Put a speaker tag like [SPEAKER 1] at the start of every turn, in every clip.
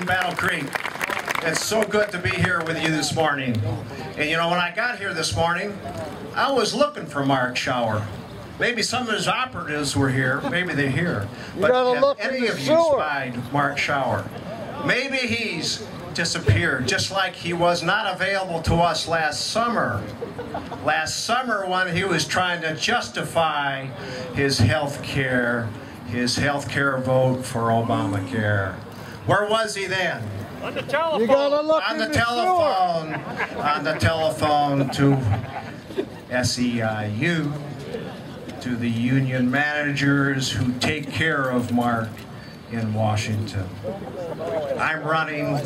[SPEAKER 1] Battle Creek. It's so good to be here with you this morning. And you know, when I got here this morning, I was looking for Mark Schauer. Maybe some of his operatives were here, maybe they're here. But have any of you spied Mark Schauer? Maybe he's disappeared, just like he was not available to us last summer. Last summer when he was trying to justify his health care vote for Obamacare. Where was he then?
[SPEAKER 2] On the telephone.
[SPEAKER 1] You gotta look on the telephone. On the telephone to SEIU, to the union managers who take care of Mark in Washington. I'm running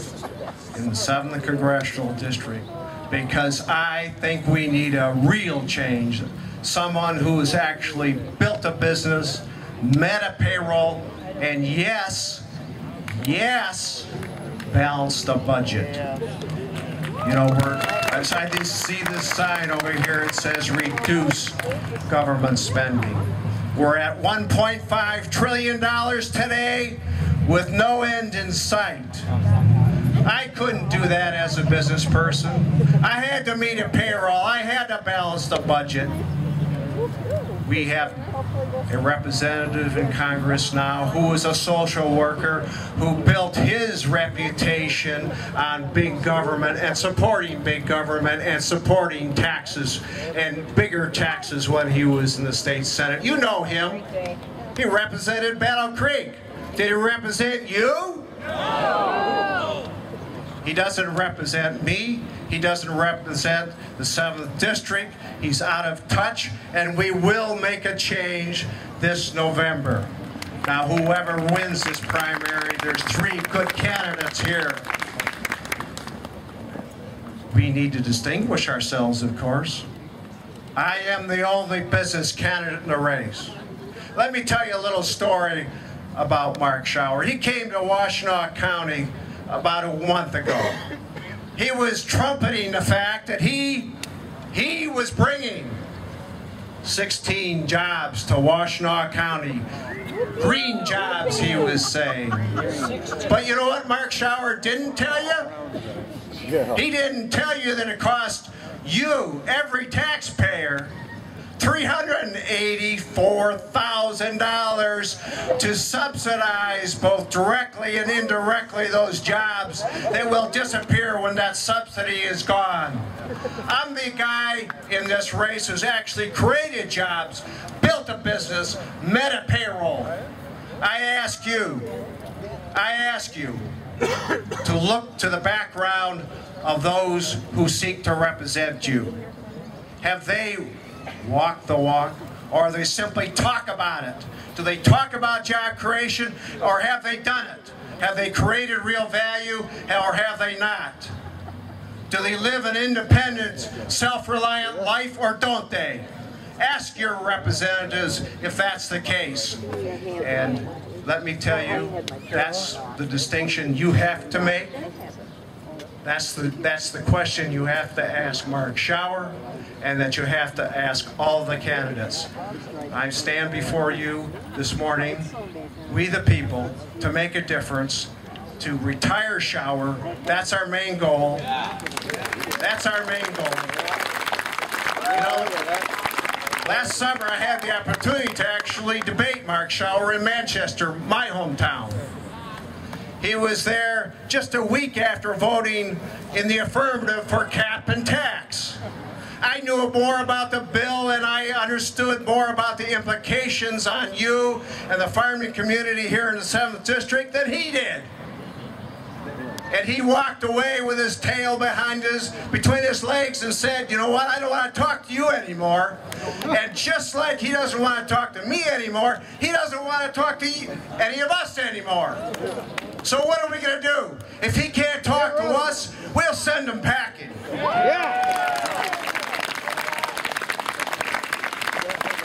[SPEAKER 1] in the 7th Congressional District because I think we need a real change. Someone who has actually built a business, met a payroll, and yes, balanced a budget. You know, as I see this sign over here, it says reduce government spending. We're at $1.5 trillion today with no end in sight. I couldn't do that as a business person. I had to meet a payroll. I had to balance the budget. We have a representative in Congress now who is a social worker who built his reputation on big government and supporting big government and supporting taxes and bigger taxes when he was in the state Senate. You know him. He represented Battle Creek. Did he represent you? No. He doesn't represent me. He doesn't represent the 7th District. He's out of touch, and we will make a change this November. Now, whoever wins this primary, there's 3 good candidates here. We need to distinguish ourselves, of course. I am the only business candidate in the race. Let me tell you a little story about Mark Schauer. He came to Washtenaw County about a month ago. He was trumpeting the fact that he was bringing 16 jobs to Washtenaw County. Green jobs, he was saying. But you know what Mark Schauer didn't tell you? He didn't tell you that it cost you, every taxpayer, $384,000 to subsidize both directly and indirectly those jobs that will disappear when that subsidy is gone. I'm the guy in this race who's actually created jobs, built a business, met a payroll. I ask you to look to the background of those who seek to represent you. Have they walk the walk, or they simply talk about it? Do they talk about job creation, or have they done it? Have they created real value, or have they not? Do they live an independent, self-reliant life, or don't they? Ask your representatives if that's the case. And let me tell you, that's the distinction you have to make. That's the question you have to ask Mark Schauer, and that you have to ask all the candidates. I stand before you this morning, we the people, to make a difference, to retire Schauer. That's our main goal. That's our main goal. You know, last summer I had the opportunity to actually debate Mark Schauer in Manchester, my hometown. He was there just a week after voting in the affirmative for cap and tax. I knew more about the bill and I understood more about the implications on you and the farming community here in the 7th District than he did. And he walked away with his tail between his legs and said, you know what, I don't want to talk to you anymore. And just like he doesn't want to talk to me anymore, he doesn't want to talk to any of us anymore. So what are we going to do? If he can't talk to us, we'll send him packing.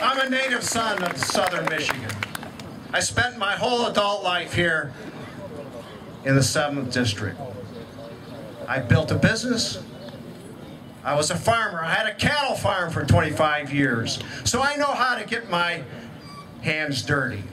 [SPEAKER 1] I'm a native son of southern Michigan. I spent my whole adult life here in the 7th District. I built a business. I was a farmer. I had a cattle farm for 25 years. So I know how to get my hands dirty.